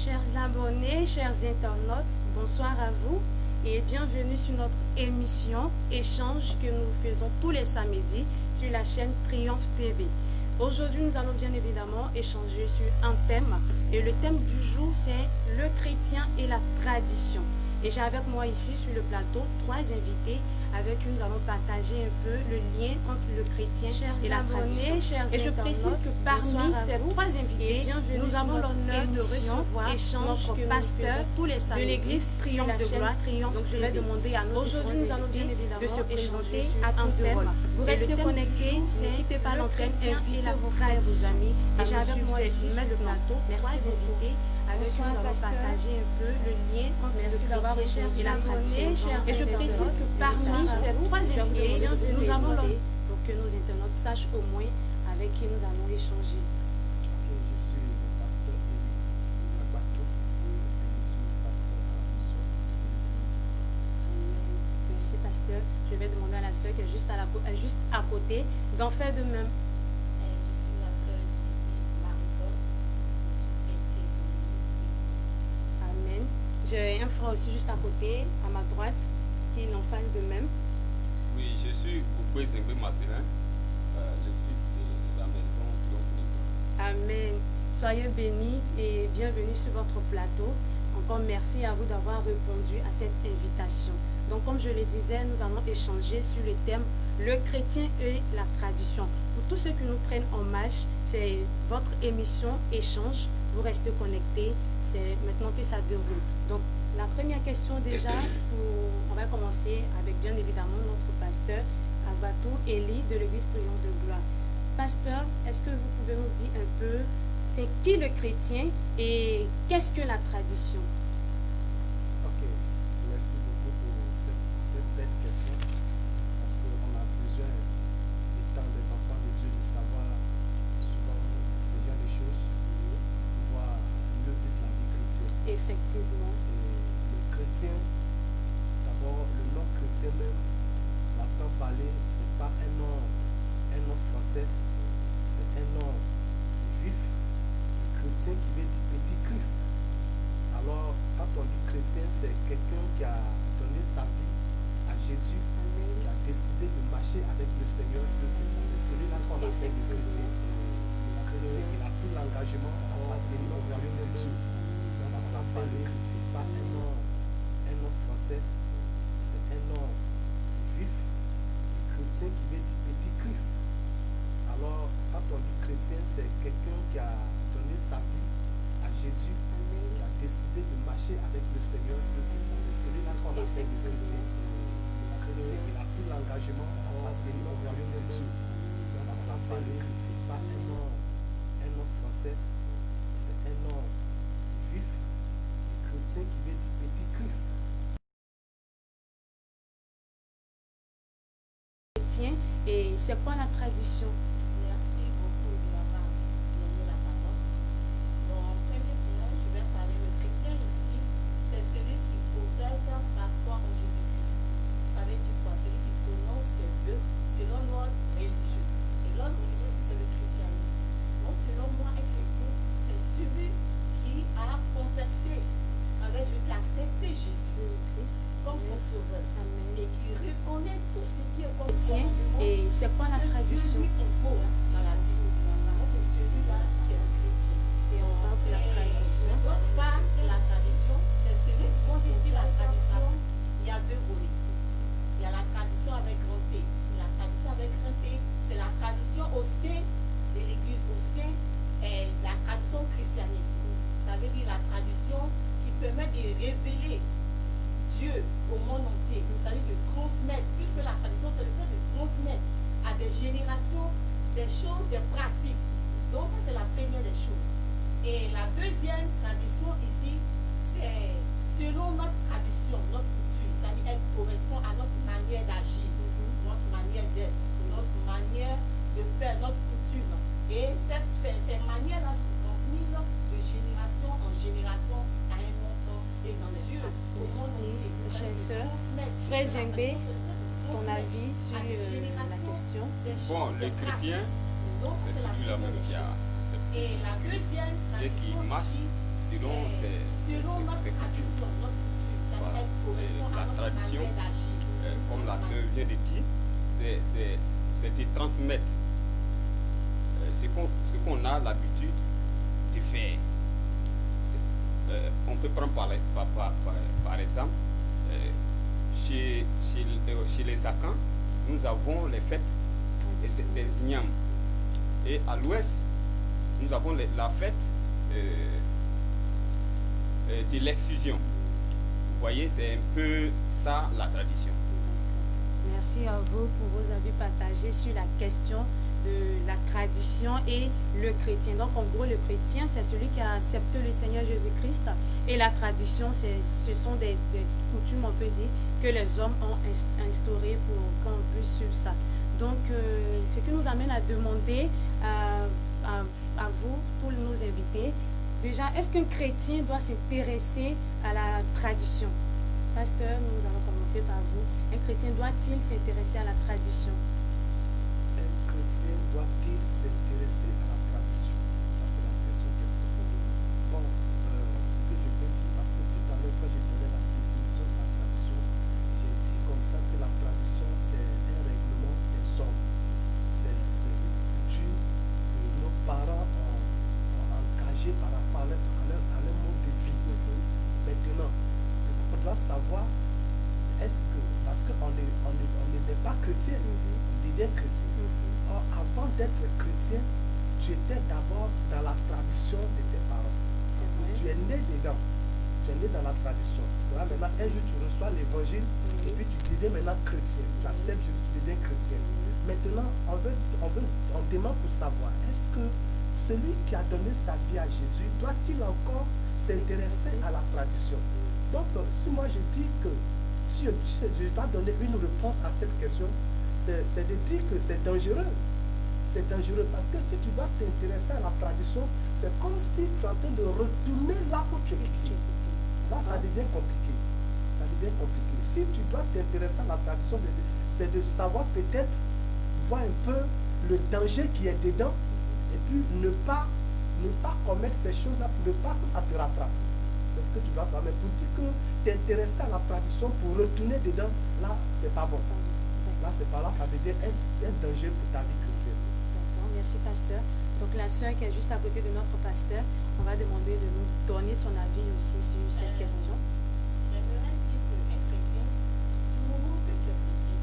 Chers abonnés, chers internautes, bonsoir à vous et bienvenue sur notre émission Échange que nous faisons tous les samedis sur la chaîne Triomphe TV. Aujourd'hui, nous allons bien évidemment échanger sur un thème et le thème du jour c'est le chrétien et la tradition. Et j'ai avec moi ici sur le plateau trois invités avec qui nous allons partager un peu le lien entre le chrétien et la tradition. Et je précise que parmi ces trois invités, nous avons l'honneur de recevoir notre pasteur tous les samedis de l'église Triomphe de Gloire. Donc je vais demander à notre aujourd'hui nous allons bien évidemment de se présenter à ton thème. Vous restez connectés, ne quittez pas l'antenne, invitez vos frères, vos amis. Et j'ai avec moi ici sur le plateau trois invités avec qui nous allons partager un peu le lien entre le chrétien et la tradition. Et je précise que parmi ces trois invités, nous avons l'honneur pour que nos internautes sachent au moins avec qui nous allons échanger. Je suis le pasteur Élie Labato. Je suis pasteur à la mission. Merci pasteur. Je vais demander à la sœur qui est juste à côté d'en faire de même. Je suis la sœur Sylvie Maricot. Je suis chrétienne communiste. Amen. J'ai un frère aussi juste à côté, à ma droite, qui est en face de même. Oui, je suis Oubé Zengbe Masselin, le fils de la maison Triomphe. Amen. Soyez bénis et bienvenue sur votre plateau. Encore merci à vous d'avoir répondu à cette invitation. Donc, comme je le disais, nous allons échanger sur le thème le chrétien et la tradition. Pour tous ceux qui nous prennent en marche, c'est votre émission Échange. Vous restez connectés. C'est maintenant que ça déroule. Donc, la première question déjà, on va commencer avec bien évidemment notre pasteur Abatou Élie de l'église Triomphe de Gloire. Pasteur, est-ce que vous pouvez nous dire un peu c'est qui le chrétien et qu'est-ce que la tradition? Ok, merci beaucoup pour cette belle question. Parce qu'on a besoin, étant des enfants de Dieu, de savoir souvent ces genre de choses pour pouvoir mieux vivre la vie chrétienne. Effectivement. Et le chrétien, d'abord, le nom chrétien même, on entend parler, c'est pas un nom français, c'est un nom juif. Chrétien qui veut dire petit Christ. Alors, quand on dit chrétien, c'est quelqu'un qui a donné sa vie à Jésus, qui a décidé de marcher avec le Seigneur. C'est celui-là qu'on appelle le chrétien. Le chrétien, il a pris l'engagement d'appartenir au royaume de Dieu. On n'entend pas le chrétien, pas un nom français, c'est un nom juif. Le chrétien qui veut dire petit Christ. Alors, quand on dit chrétien, c'est quelqu'un qui a donné sa vie à Jésus, qui a décidé de marcher avec le Seigneur. C'est celui-là qu'on appelle le chrétien. Le chrétien, il a pris l'engagement d'appartenir au royaume de Dieu. On n'entend pas le chrétien, pas un nom français, c'est un nom juif. Le chrétien qui veut dire petit Christ. Et c'est quoi la tradition? Merci beaucoup de m'avoir donné la parole. Bon, en premier point, je vais parler le chrétien ici, c'est celui qui professe sa foi en Jésus-Christ. Ça veut dire quoi? Celui qui prononce ses vœux selon l'ordre religieux. Et l'ordre religieux, c'est le christianisme. Donc, selon moi, un chrétien, c'est celui qui a conversé avec Jésus, qui a accepté Jésus-Christ comme son sauveur. Amen. Et qui reconnaît tout ce qui est comme Tiens, et c'est quoi la tradition? Dieu lui impose dans la vie. Donc, c'est celui-là qui est un chrétien. Et on parle de la tradition. D'autre part, la tradition, c'est celui qui dit ici la tradition, il y a deux volets. Il y a la tradition avec grand T. La tradition avec grand T, c'est la tradition au sein de l'Église, au sein de la tradition christianisme. Ça veut dire la tradition qui permet de révéler Dieu au monde entier, c'est-à-dire de transmettre, puisque la tradition c'est le fait de transmettre à des générations des choses, des pratiques. Donc ça c'est la première des choses. Et la deuxième tradition ici, c'est selon notre tradition, notre coutume, c'est-à-dire elle correspond à notre manière d'agir, notre manière d'être, notre manière de faire, notre coutume. Et ces manières-là sont transmises de génération en génération à un montant et dans les Dieu au monde entier. Chère sœur, frère Zengbe, ton avis sur la question? Bon, le chrétien, c'est celui-là même qui a accepté Et la deuxième et qui tradition marche ici, selon selon notre ses coutumes. tradition, notre coutume. Ça Voilà. elle correspond Et à la notre tradition, manière d'agir. Comme la sœur vient de dire, c'est de transmettre ce qu'on a l'habitude de faire. On peut prendre par exemple, chez les Akans, nous avons les fêtes des ignames. Et à l'ouest, nous avons la fête de l'excision. Vous voyez, c'est un peu ça la tradition. Merci à vous pour vos avis partagés sur la question de la tradition et le chrétien. Donc en gros, le chrétien, c'est celui qui a accepté le Seigneur Jésus-Christ. Et la tradition, ce sont des coutumes, on peut dire, que les hommes ont instaurées pour qu'on puisse suivre ça. Donc, ce qui nous amène à demander à vous, tous nos invités, déjà, est-ce qu'un chrétien doit s'intéresser à la tradition? Pasteur, nous allons commencer par vous. Un chrétien doit-il s'intéresser à la tradition? Un chrétien doit-il s'intéresser à la tradition? Ça, c'est la question que je pose. Bon, ce que je peux dire, parce que tout à l'heure, quand j'ai donné la définition de la tradition, j'ai dit comme ça que la tradition, c'est un règlement des hommes. C'est une culture que nos parents ont engagée par rapport à leur mode de vie. Maintenant, ce qu'on doit savoir, est-ce que, parce qu'on n'est pas chrétien, on devient chrétien. Or, avant d'être chrétien, tu étais d'abord dans la tradition de tes parents. Parce que tu es né dedans. Tu es né dans la tradition. C'est là maintenant, un jour tu reçois l'évangile et puis tu deviens maintenant chrétien. Tu acceptes Jésus, tu deviens chrétien. Maintenant, on demande pour savoir, est-ce que celui qui a donné sa vie à Jésus, doit-il encore s'intéresser à la tradition? Donc, si moi je dis que si je dois donner une réponse à cette question, c'est de dire que c'est dangereux. C'est dangereux parce que si tu dois t'intéresser à la tradition, c'est comme si tu es en train de retourner là où tu es quitté. Là, ça devient compliqué. Ça devient compliqué. Si tu dois t'intéresser à la tradition, c'est de savoir peut-être, voir un peu le danger qui est dedans et puis ne pas commettre ces choses-là, pour ne pas que ça te rattrape. C'est ce que tu dois savoir. Mais pour dire que t'intéresser à la tradition pour retourner dedans, là, c'est pas bon. Là, c'est pas là, ça devient un danger pour ta vie chrétienne. D'accord, merci pasteur. Donc la sœur qui est juste à côté de notre pasteur, on va demander de nous donner son avis aussi sur cette question. J'aimerais dire qu'un chrétien, du moment que tu es chrétien,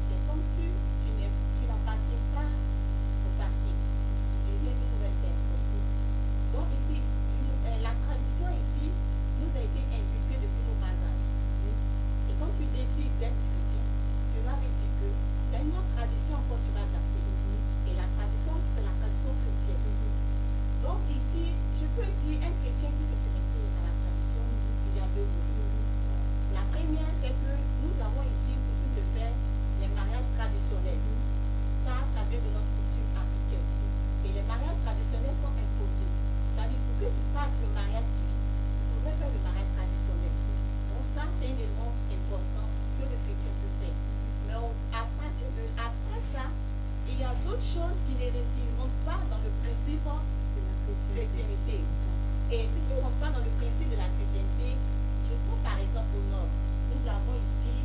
c'est comme si tu n'appartiens pas au passé. Tu deviens une nouvelle personne. Donc ici, la tradition ici nous a été inculquée depuis nos bas âges. Et quand tu décides d'être chrétien, cela veut dire que tu as une autre tradition encore tu vas adapter. Et la tradition, c'est la tradition chrétienne. Donc ici, je peux dire un chrétien peut s'intéresser à la tradition. Il y a deux volets. La première, c'est que nous avons ici coutume de faire les mariages traditionnels. Ça vient de notre coutume africaine. Et les mariages traditionnels sont imposés. Ça veut dire pour que tu fasses le mariage civil, il faudrait faire le mariage traditionnel. Donc ça, c'est un élément important que le chrétien peut faire. Mais après ça, il y a d'autres choses qui ne rentrent pas dans le principe de la chrétienté. Et ce qui ne rentre pas dans le principe de la chrétienté, je prends par exemple au nord. Nous avons ici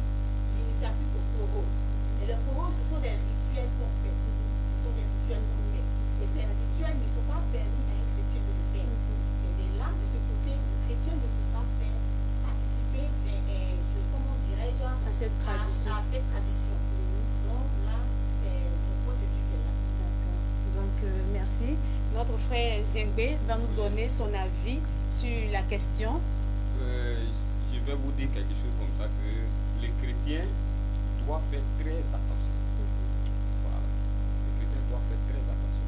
l'initiation au Poro. Et le Poro, ce sont des rituels qu'on fait. Ce sont des rituels qu'on fait. Et ces rituels ne sont pas permis à un chrétien de le faire. Et de là, de ce côté, le chrétien ne peut pas faire participer, comment dirais-je, À cette tradition. À cette tradition. Donc là, c'est mon point de vue qui est là. D'accord. Donc merci. Notre frère Zengbe va nous donner son avis sur la question. Je vais vous dire quelque chose comme ça, que les chrétiens doivent faire très attention. Voilà. Les chrétiens doivent faire très attention.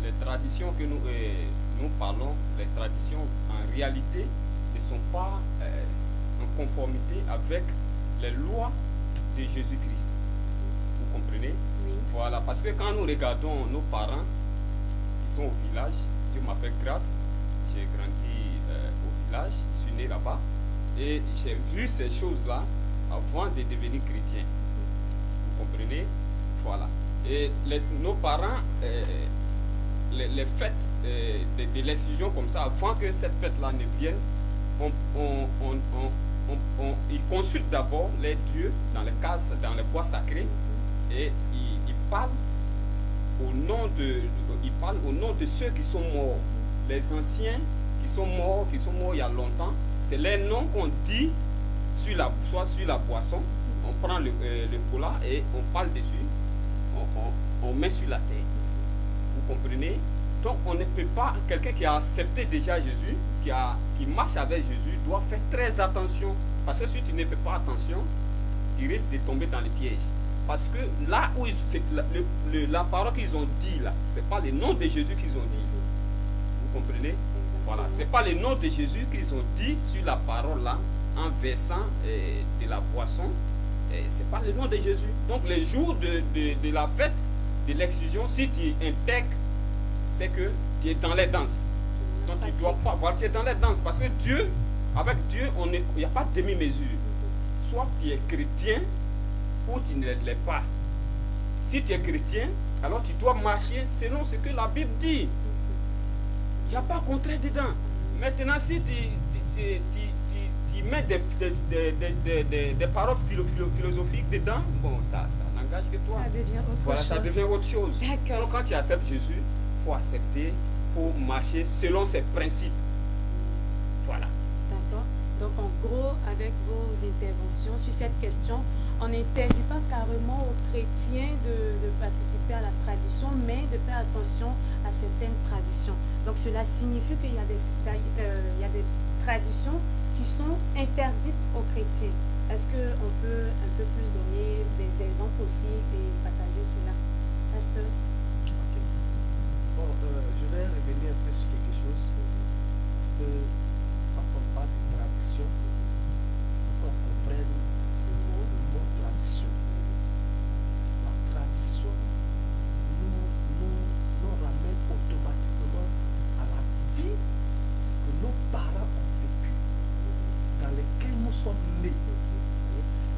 Les traditions que nous parlons, les traditions en réalité ne sont pas en conformité avec les lois de Jésus-Christ. Vous comprenez? Oui. Voilà, parce que quand nous regardons nos parents qui sont au village, Dieu m'appelle Grâce, j'ai grandi au village, je suis né là-bas, et j'ai vu ces choses-là avant de devenir chrétien. Vous comprenez? Voilà. Et nos parents les fêtes de l'excision comme ça, avant que cette fête-là ne vienne, ils consultent d'abord les dieux dans les cases, dans les bois sacrés, et ils parlent au nom de ceux qui sont morts. Les anciens qui sont morts il y a longtemps, c'est les noms qu'on dit soit sur la boisson. On prend le cola et on parle dessus, on met sur la terre. Vous comprenez? Donc on ne peut pas, quelqu'un qui a accepté déjà Jésus, qui marche avec Jésus, doit faire très attention. Parce que si tu ne fais pas attention, tu risques de tomber dans les pièges. Parce que là où la parole qu'ils ont dit là, ce n'est pas le nom de Jésus qu'ils ont dit. Vous comprenez? Voilà, ce n'est pas le nom de Jésus qu'ils ont dit sur la parole là, en versant de la boisson. Ce n'est pas le nom de Jésus. Donc le jour de la fête de l'excision, si tu intègres, c'est que tu es dans les danses. Donc tu dois pas voir, tu es dans les danses. Parce que Dieu, avec Dieu, il n'y a pas de demi-mesure. Soit tu es chrétien ou tu ne l'es pas. Si tu es chrétien, alors tu dois marcher selon ce que la Bible dit. Il n'y a pas contraire dedans. Maintenant, si tu mets des paroles philosophiques dedans, bon, ça n'engage que toi. Ça devient autre voilà, chose. Ça devient autre chose. D'accord. Donc, quand tu acceptes Jésus, il faut accepter pour marcher selon ses principes. Voilà. D'accord. Donc, en gros, avec vos interventions sur cette question, on n'interdit pas carrément aux chrétiens de participer à la tradition, mais de faire attention à certaines traditions. Donc, cela signifie qu'il y a des traditions qui sont interdites aux chrétiens. Est-ce qu'on peut un peu plus donner des exemples aussi et partager cela? Pasteur? Ok. Bon, je vais revenir un peu sur quelque chose. Parce que quand on parle de tradition, il faut qu'on comprenne le mot tradition. La tradition nous ramène automatiquement à la vie que nos parents ont vécue, dans laquelle nous sommes nés.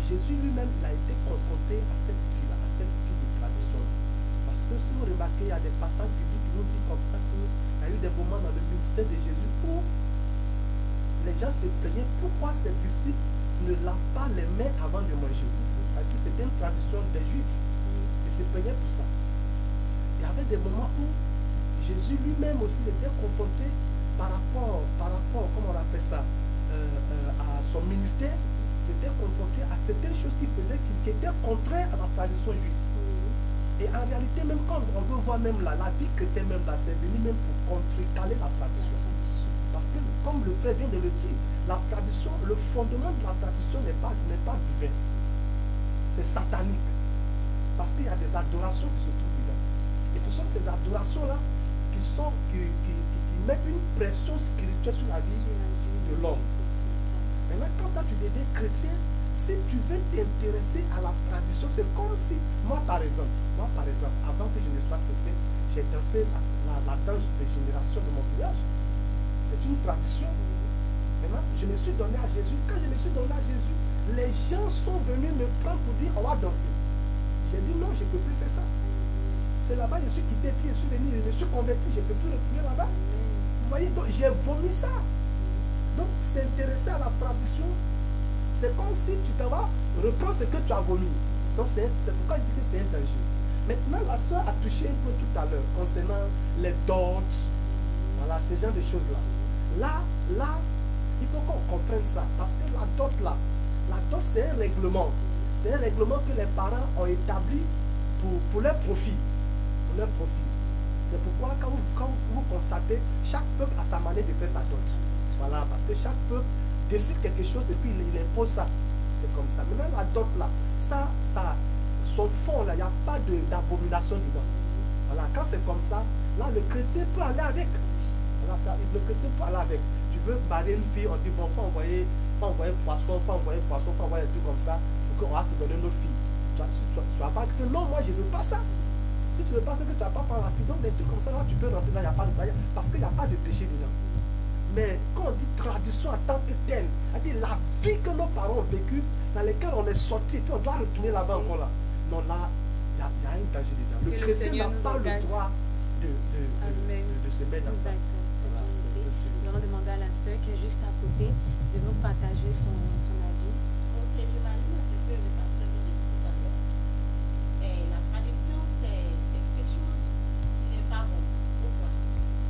Jésus lui-même a été confronté à cette vie-là, à cette vie de tradition. Parce que si vous remarquez, il y a des passages bibliques qui nous disent comme ça qu'il y a eu des moments dans le ministère de Jésus où les gens se plaignaient pourquoi ses disciples ne lavent pas les mains avant de manger. Parce que c'était une tradition des Juifs. Ils se plaignaient pour ça. Il y avait des moments où Jésus lui-même aussi était confronté par rapport, comment on appelle ça, à son ministère. Il était confronté à certaines choses qu'il faisait qui étaient contraires à la tradition juive. Et en réalité, même quand on veut voir même la vie chrétienne, même là, c'est venu même pour contrecarrer la tradition. Parce que, comme le frère vient de le dire, la tradition, le fondement de la tradition n'est pas divin. C'est satanique. Parce qu'il y a des adorations qui se trouvent dedans. Et ce sont ces adorations-là qui mettent une pression spirituelle sur la vie de l'homme. Maintenant, quand toi tu deviens chrétien, si tu veux t'intéresser à la tradition, c'est comme si, moi par exemple, avant que je ne sois chrétien, j'ai dansé la danse de génération de mon village. C'est une tradition. Maintenant, je me suis donné à Jésus. Quand je me suis donné à Jésus, les gens sont venus me prendre pour dire on va danser. J'ai dit non, je ne peux plus faire ça. C'est là-bas, je suis quitté, puis je suis venu, je me suis converti, je ne peux plus retourner là-bas. Vous voyez, donc j'ai vomi ça. Donc, s'intéresser à la tradition, c'est comme si tu t'en vas reprendre ce que tu as vomi. Donc, c'est pourquoi je dis que c'est un danger. Maintenant, la soeur a touché un peu tout à l'heure concernant les dots, voilà, ce genre de choses-là. Là, il faut qu'on comprenne ça. Parce que la dot, c'est un règlement. C'est un règlement que les parents ont établi pour leur profit. Pour leur profit. C'est pourquoi, quand vous constatez, chaque peuple a sa manière de faire sa dot. Voilà, parce que chaque peuple décide quelque chose et puis il impose ça. C'est comme ça. Maintenant, la dot là, ça, son fond là, il n'y a pas d'abomination dedans. Voilà, quand c'est comme ça, là, le chrétien peut aller avec. Voilà, le chrétien peut aller avec. Tu veux marier une fille, on dit bon, faut envoyer poisson, faut envoyer un truc comme ça, pour qu'on va te donner notre fille. Tu vas pas dire non, moi je ne veux pas ça. Si tu ne veux pas ça, que tu n'as pas par la fille, donc des trucs comme ça, là, tu peux rentrer là, il n'y a pas de barrière, parce qu'il n'y a pas de péché dedans. Mais quand on dit tradition en tant que telle, c'est-à-dire la vie que nos parents ont vécue, dans laquelle on est sorti, puis on doit retourner là-bas encore là. Non, là, il y a un danger dedans. Le chrétien n'a pas le droit de se mettre dans ça. Voilà, c'est un peu ce que Nous allons demander à la sœur qui est juste à côté de nous partager son avis. Ok, je m'aligne à ce que le pasteur vient de dire tout à l'heure. Et la tradition, c'est quelque chose qui n'est pas bon. Pourquoi?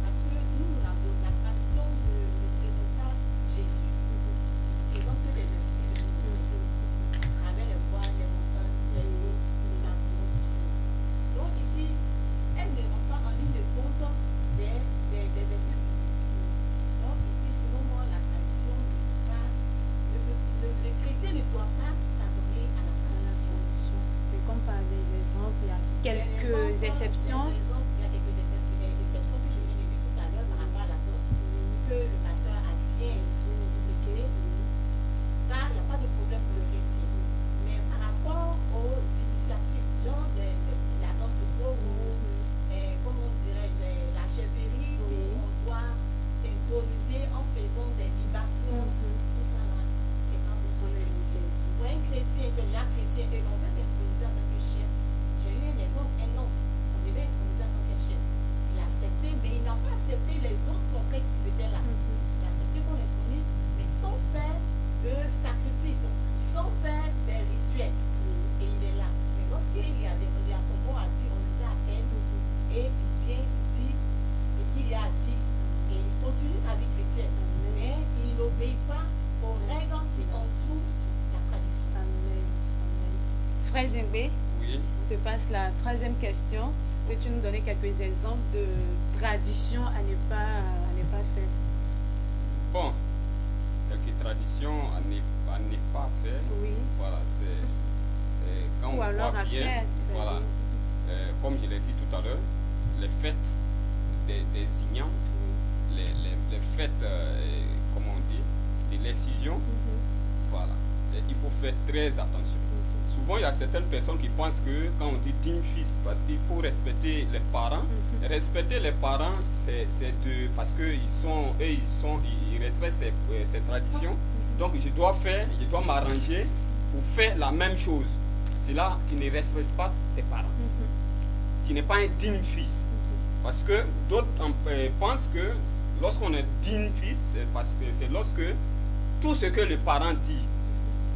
Parce que nous, la tradition ne présente pas Jésus. Elle présente que des esprits de nos ancêtres. À travers les bois, les montagnes, les eaux, les animaux qui sont. Donc ici, elle ne rentre pas en ligne de compte des versets bibliques. Donc ici, selon moi, la tradition ne peut pas, le chrétien ne doit pas s'adonner à la tradition. Et comme par des exemples, il y a quelques exceptions. Il y a quelques exceptions que je viens de dire tout à l'heure par rapport à la dot, que le pasteur a bien explicité. Ça, il n'y a pas de problème pour le chrétien. Mais par rapport aux initiatives, genre la danse de taureau, comment dirais-je, la chèvrerie, où on doit introniser en faisant des libations, tout ça là, c'est pas pour un chrétien. Pour un chrétien, tu es déjà chrétien et on veut t'introniser en tant que chef. J'ai eu un exemple, un homme, on devait introniser en tant que chef. Il a accepté, mais il n'a pas accepté les autres contraintes qui étaient là. Il a accepté qu'on l'intronise, mais sans faire de sacrifice, sans faire des rituels. Et il est là. Mais lorsqu'il y a son mot à dire, on le fait à peine, et il vient, il dit ce qu'il y a à dire, et il continue sa vie chrétienne. Mais il n'obéit pas aux règles qui entourent la tradition. Amen. Frère Zembé, Oui. on te passe la troisième question. Peux-tu nous donner quelques exemples de traditions à ne pas faire? Bon, quelques traditions à ne pas faire. Oui. Voilà, c'est quand Ou on alors voit à bien, faire, voilà, c'est-à-dire. comme je l'ai dit tout à l'heure, les fêtes des ignans, les fêtes, comment on dit, de l'excision, voilà. Et il faut faire très attention. Souvent, il y a certaines personnes qui pensent que quand on dit digne fils, parce qu'il faut respecter les parents. Respecter les parents, c'est parce qu'ils ils respectent ces traditions. Donc, je dois m'arranger pour faire la même chose. C'est là, tu ne respectes pas tes parents. Tu n'es pas un digne fils. Parce que d'autres pensent que lorsqu'on est digne fils, c'est parce que c'est lorsque tout ce que le parent dit,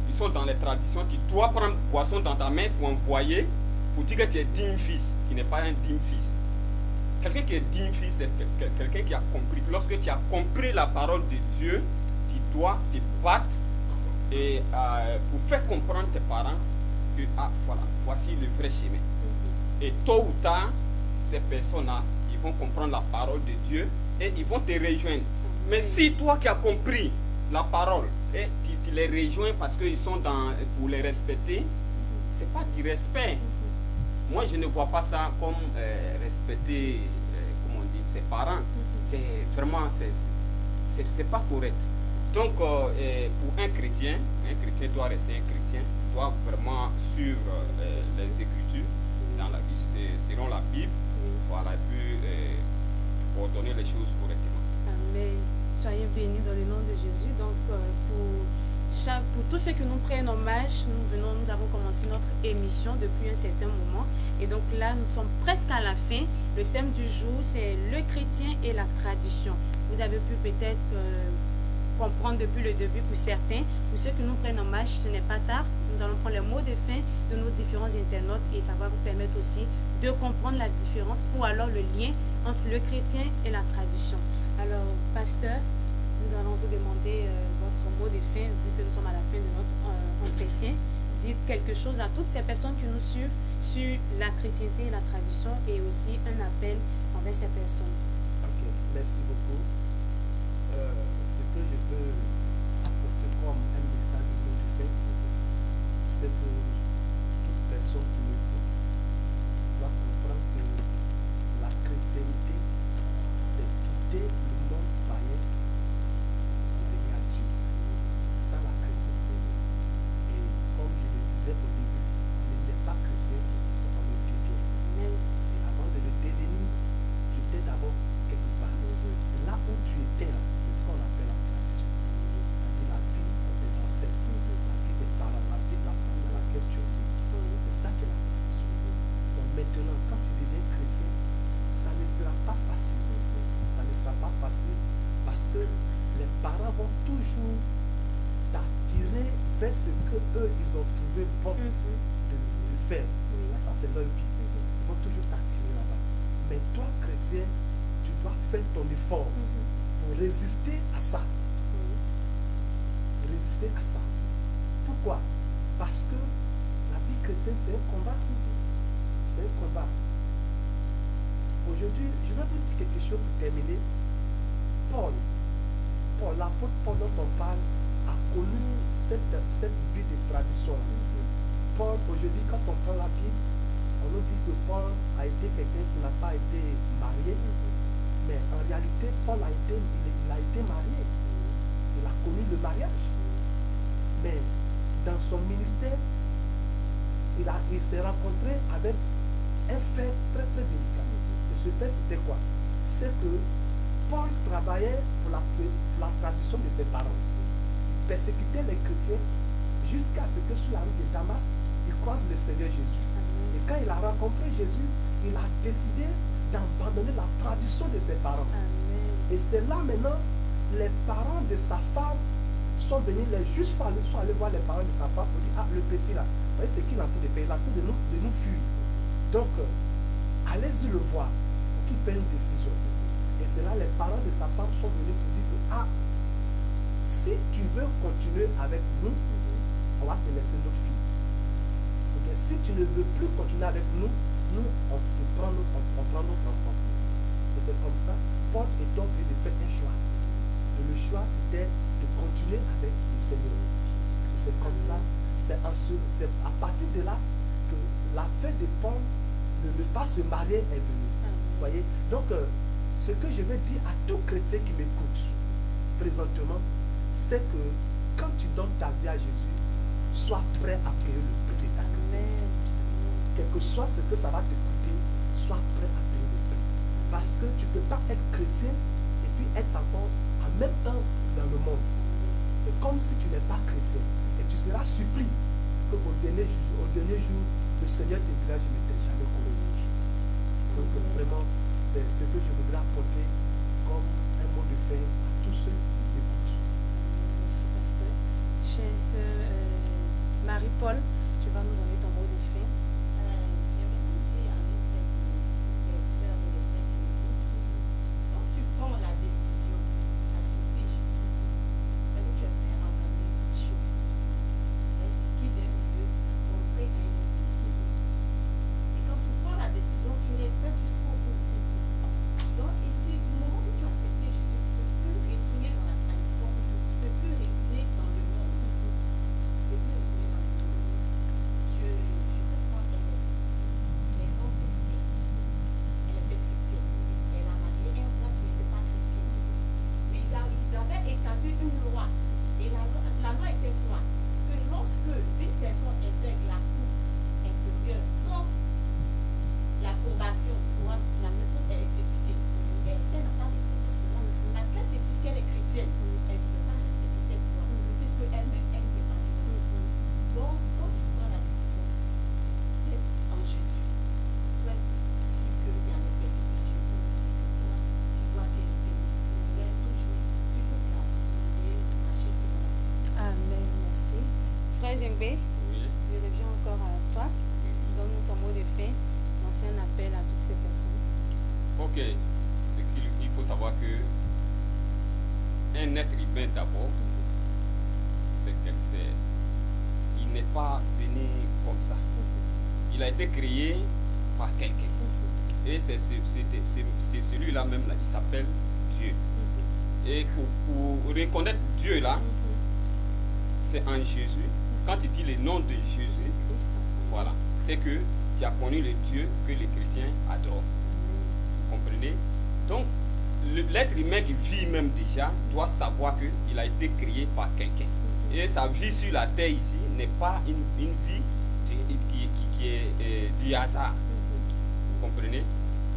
ils sont dans les traditions, tu dois prendre poisson dans ta main pour envoyer, pour dire que tu es digne fils, qui n'est pas un digne fils. Quelqu'un qui est digne fils, c'est quelqu'un qui a compris. Lorsque tu as compris la parole de Dieu, tu dois te battre et, pour faire comprendre tes parents que voilà, voici le vrai chemin. Et tôt ou tard, ces personnes-là, ils vont comprendre la parole de Dieu et ils vont te rejoindre. Mais si toi qui as compris la parole et tu les rejoins parce qu'ils sont pour les respecter, c'est pas du respect. Moi, je ne vois pas ça comme respecter, comment on dit, ses parents. C'est vraiment, c'est pas correct. Donc, pour un chrétien doit rester un chrétien, doit vraiment suivre les Écritures dans la vie, selon la Bible, voilà, et puis ordonner les choses correctement. Amen. Soyez bénis dans le nom de Jésus. Donc, pour tous ceux que nous prennent hommage, nous avons commencé notre émission depuis un certain moment. Et donc là, nous sommes presque à la fin. Le thème du jour, c'est le chrétien et la tradition. Vous avez pu peut-être comprendre depuis le début pour certains. Pour ceux que nous prennent hommage, ce n'est pas tard. Nous allons prendre les mots de fin de nos différents internautes et ça va vous permettre aussi de comprendre la différence ou alors le lien entre le chrétien et la tradition. Alors, pasteur, nous allons vous demander votre mot de fin, vu que nous sommes à la fin de notre entretien. Dites quelque chose à toutes ces personnes qui nous suivent sur la chrétienté et la tradition et aussi un appel envers ces personnes. Ok, merci beaucoup. Ce que je peux apporter comme un message de mot de fin, c'est que toute personne qui m'écoute doit comprendre que la chrétienté, c'est quitter le monde païen pour venir à Dieu. C'est ça la chrétienté. Et comme je le disais au début, on n'est pas chrétien, on le devient. Et avant de le devenir, tu étais d'abord quelque part. Là où tu étais, c'est ce qu'on appelle la tradition. C'est-à-dire la vie des ancêtres, la vie des parents, la vie de la famille dans laquelle tu es né. C'est ça qui est la sera pas facile. Ça ne sera pas facile parce que les parents vont toujours t'attirer vers ce que eux ils ont trouvé bon de faire. Oui. Ça c'est leur vie. Ils vont toujours t'attirer là-bas. Mais toi, chrétien, tu dois faire ton effort pour résister à ça. Résister à ça. Pourquoi? Parce que la vie chrétienne, c'est un combat. C'est un combat. Aujourd'hui, je vais vous dire quelque chose pour terminer. Paul, l'apôtre Paul dont on parle, a connu cette vie de tradition. Paul, aujourd'hui, quand on prend la Bible, on nous dit que Paul a été quelqu'un qui n'a pas été marié. Mais en réalité, Paul a été marié. Il a connu le mariage. Mais dans son ministère, il s'est rencontré avec un fait très très délicat. Et ce fait, c'était quoi? C'est que Paul travaillait pour la tradition de ses parents. Il persécutait les chrétiens jusqu'à ce que sur la rue de Damas, il croise le Seigneur Jésus. Et quand il a rencontré Jésus, il a décidé d'abandonner la tradition de ses parents. Amen. Et c'est là maintenant, les parents de sa femme sont venus, les juges sont allés voir les parents de sa femme pour dire, ah, le petit là, vous voyez ce qu'il a en train de payer, il a en train de nous fuir. Donc, allez-y le voir pour qu'il prenne une décision. Et c'est là les parents de sa femme sont venus pour dire que, ah, si tu veux continuer avec nous, on va te laisser notre fille. Ou bien si tu ne veux plus continuer avec nous, on prend notre enfant. Et c'est comme ça, Paul est donc obligé de faire un choix. Et le choix, c'était de continuer avec le Seigneur. Et c'est comme ça, c'est à partir de là que l'affaire de Paul de ne pas se marier est venue. Vous voyez? Donc, ce que je veux dire à tout chrétien qui m'écoute présentement, c'est que quand tu donnes ta vie à Jésus, sois prêt à payer le prix de ta chrétienté. Quel que soit ce que ça va te coûter, sois prêt à payer le prix. Parce que tu ne peux pas être chrétien et puis être encore en même temps dans le monde. C'est comme si tu n'es pas chrétien. Et tu seras surpris qu'au dernier jour, le Seigneur te dira, je ne t'ai jamais connu. Donc vraiment, c'est ce que je voudrais apporter comme un mot de fin à tous ceux qui m'écoutent. Merci, pasteur. Chère sœur Marie-Paul, tu vas nous donner ton mot de fin. J'aimerais dire à mes frères, les sœurs et les frères qui m'écoutent, quand tu prends la décision d'accepter Jésus, c'est que tu es prêt à abandonner toutes choses aussi. Elle te guide un peu, montrer à un autre. Et quand tu prends la décision, tu respectes jusqu'au bout. Donc ici, du moment où tu as accepté Jésus, tu ne peux plus retourner dans la tradition, tu ne peux plus retourner dans le monde. Tu ne peux plus retourner dans le monde. Je peux prendre un exemple. L'exemple d'Esther. Elle était chrétienne. Elle a marié un roi qui n'était pas chrétien. Mais ils avaient établi une loi. Et la loi était quoi? Que lorsque une personne intègre la cour intérieure sans l'approbation du roi, la personne est exécutée. Et Esther n'a pas respecté cela. Parce qu'elle s'est dit qu'elle est chrétienne. Elle ne peut pas respecter cette loi. Puisqu'elle-même, elle n'est pas libre. Donc, quand tu prends la décision d'être en Jésus, tu es sûr qu'il y a des persécutions. Et c'est toi, tu dois te retenir. Tu dois toujours sur tes garde et marcher sur la voie. Amen, merci. Frère Zengbe, Oui. je reviens encore à toi. Donne-nous ton mot de fin. Lancer un appel à toutes ces personnes. Ok. Il faut savoir que un être humain d'abord, il n'est pas venu comme ça. Il a été créé par quelqu'un. Et c'est celui-là même, là, il s'appelle Dieu. Et pour reconnaître Dieu là, c'est en Jésus. Quand il dit le nom de Jésus, voilà, c'est que tu as connu le Dieu que les chrétiens adorent. Vous comprenez? Donc, l'être humain qui vit même déjà doit savoir qu'il a été créé par quelqu'un. Et sa vie sur la terre ici n'est pas une vie qui est du hasard. Vous comprenez?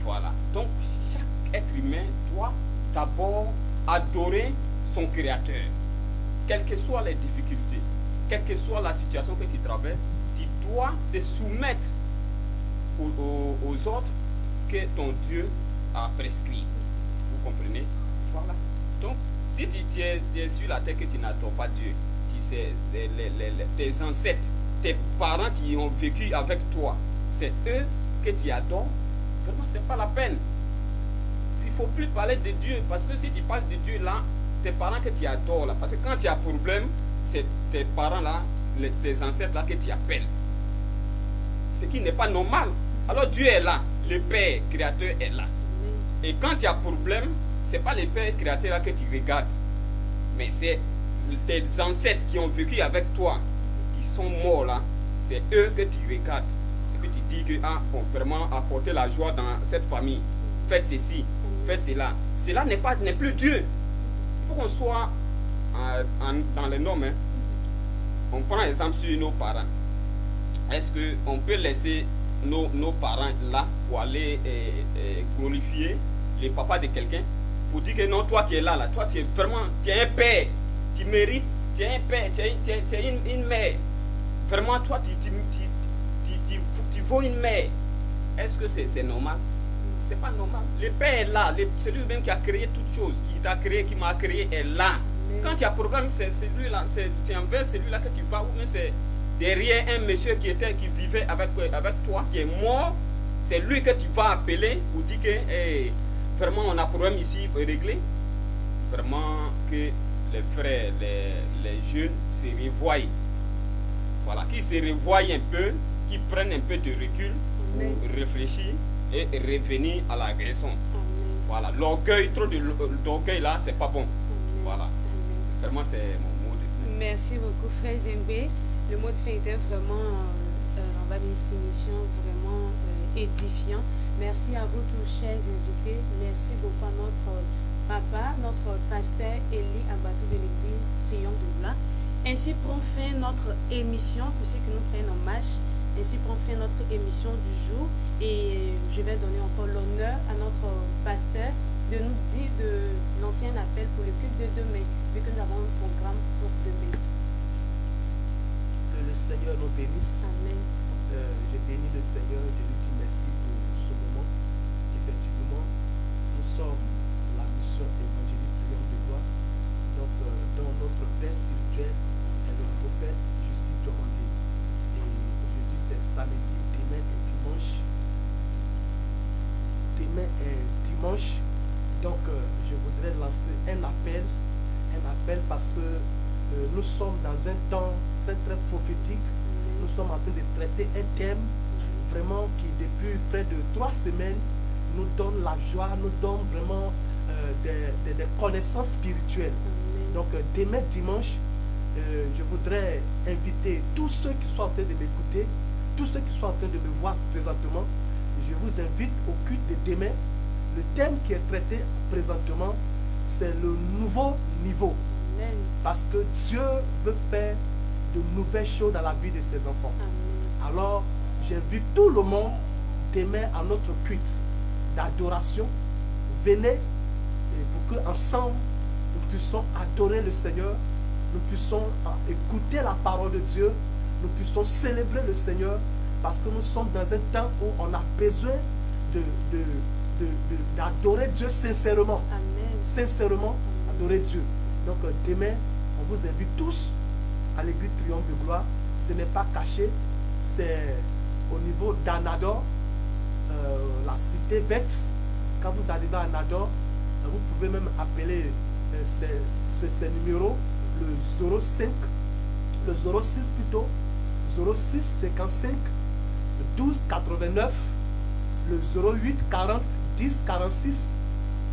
Voilà. Donc, chaque être humain doit d'abord adorer son Créateur. Quelles que soient les difficultés, quelle que soit la situation que tu traverses, tu dois te soumettre aux autres que ton Dieu a prescrit. Vous comprenez? Voilà. Donc, si tu es sur la terre que tu n'adores pas Dieu, tu sais, tes ancêtres, tes parents qui ont vécu avec toi, c'est eux que tu adores, vraiment, c'est pas la peine. Il ne faut plus parler de Dieu, parce que si tu parles de Dieu là, tes parents que tu adores là, parce que quand tu as un problème, c'est tes parents là, tes ancêtres là que tu appelles. Ce qui n'est pas normal. Alors Dieu est là, le Père créateur est là. Et quand tu as un problème, ce n'est pas le Père créateur là que tu regardes, mais c'est tes ancêtres qui ont vécu avec toi, qui sont morts là, c'est eux que tu regardes. Et puis tu dis que, ah, bon, vraiment apporter la joie dans cette famille, faites ceci, faites cela. Cela n'est plus Dieu. Il faut qu'on soit dans les normes. Hein. On prend exemple sur nos parents. Est-ce qu'on peut laisser nos parents là pour aller glorifier les papas de quelqu'un, pour dire que non, toi qui es là, toi tu es vraiment, tu es un père, tu mérites, tu es un père, tu es une mère. Vraiment, toi tu vaux une mère. Est-ce que c'est normal? C'est pas normal. Le Père est là, c'est lui-même qui a créé toutes choses, qui t'a créé, qui m'a créé, est là. Quand il y a problème, c'est celui-là, c'est envers celui-là que tu parles, ou bien c'est derrière un monsieur qui vivait avec toi, qui est mort, c'est lui que tu vas appeler pour dire que hey, vraiment on a un problème ici pour régler. Vraiment que les frères, les jeunes se revoient. Voilà, qu'ils se revoient un peu, qu'ils prennent un peu de recul pour réfléchir et revenir à la raison. Voilà, l'orgueil, trop d'orgueil là, c'est pas bon. Voilà, vraiment c'est mon mot de fin. Merci beaucoup, frère Zembé. Le mot de fin était vraiment, on va dire, signifiant, vraiment édifiant. Merci à vous tous, chers invités. Merci beaucoup à notre papa, notre pasteur Eli Abatou de l'église Triomphe de Gloire. Ainsi prend fin notre émission, pour ceux qui nous prennent en marche. Ainsi prend fin notre émission du jour. Et je vais donner encore l'honneur à notre pasteur de nous dire de l'ancien appel pour le culte de demain, vu que nous avons un programme pour demain. Que le Seigneur nous bénisse. Amen. Je bénis le Seigneur, je lui dis merci pour ce moment. Effectivement, nous sommes la mission évangélique Triomphe de Gloire. Donc, dans notre père spirituel est le prophète Justin Diomandé. Et aujourd'hui, c'est samedi, demain et dimanche. Demain est dimanche. Donc, je voudrais lancer un appel parce que nous sommes dans un temps très très prophétique. Nous sommes en train de traiter un thème vraiment qui depuis près de 3 semaines nous donne la joie, nous donne vraiment des connaissances spirituelles. Donc demain dimanche, je voudrais inviter tous ceux qui sont en train de m'écouter, tous ceux qui sont en train de me voir présentement, je vous invite au culte de demain. Le thème qui est traité présentement, c'est le nouveau niveau. Amen. Parce que Dieu veut faire de nouvelles choses dans la vie de ses enfants. Amen. Alors, j'invite tout le monde demain à notre culte d'adoration. Venez et pour que ensemble nous puissions adorer le Seigneur, nous puissions écouter la parole de Dieu, nous puissions célébrer le Seigneur, parce que nous sommes dans un temps où on a besoin d'adorer Dieu sincèrement. Amen. Sincèrement, adorer Dieu. Donc demain, on vous invite tous à l'église Triomphe de Gloire. Ce n'est pas caché, c'est au niveau d'Anador, la cité Bête. Quand vous arrivez à Anador, vous pouvez même appeler ces numéros, le 05, le 06 plutôt, 06 55 12 89, le 08 40 10 46.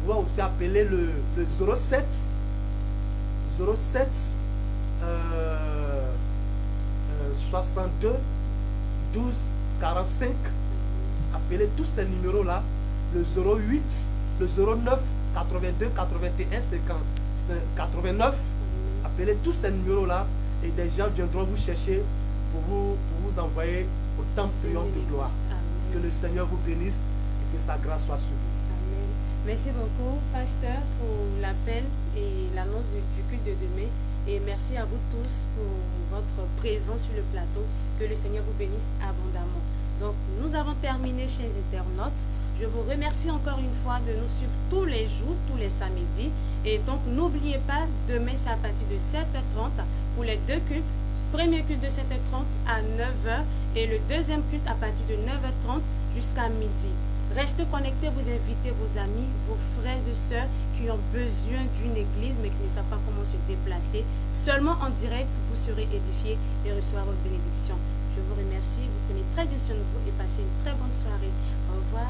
Vous pouvez aussi appeler le 07 62 12 45. Appelez tous ces numéros là, le 08, le 09 82 81 89. Appelez tous ces numéros là et des gens viendront vous chercher pour vous envoyer au temple Triomphe de Gloire. Amen. Que le Seigneur vous bénisse et que sa grâce soit sur vous. Amen. Merci beaucoup, pasteur, pour l'appel et l'annonce du culte de demain. Et merci à vous tous pour votre présence sur le plateau. Que le Seigneur vous bénisse abondamment. Donc, nous avons terminé, chers internautes. Je vous remercie encore une fois de nous suivre tous les jours, tous les samedis. Et donc, n'oubliez pas, demain, c'est à partir de 7h30 pour les deux cultes. Premier culte de 7h30 à 9h et le deuxième culte à partir de 9h30 jusqu'à midi. Restez connectés, vous invitez vos amis, vos frères et sœurs qui ont besoin d'une église mais qui ne savent pas comment se déplacer. Seulement en direct, vous serez édifiés et recevoir votre bénédiction. Je vous remercie, vous prenez très bien soin de vous et passez une très bonne soirée. Au revoir.